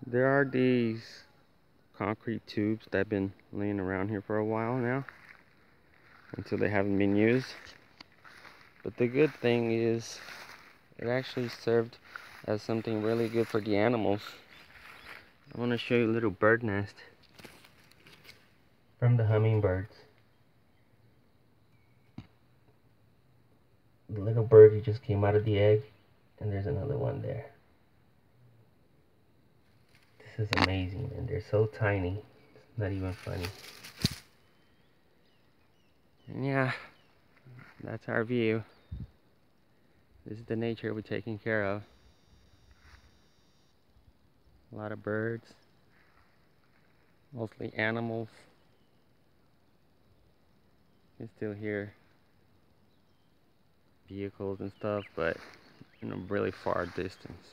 There are these concrete tubes that have been laying around here for a while now, until they haven't been used. But the good thing is it actually served as something really good for the animals. I want to show you a little bird nest from the hummingbirds. The little birdie just came out of the egg, and there's another one there. This is amazing, man. They're so tiny. It's not even funny. And yeah, that's our view. This is the nature we're taking care of. A lot of birds, mostly animals. You can still hear vehicles and stuff, but in a really far distance.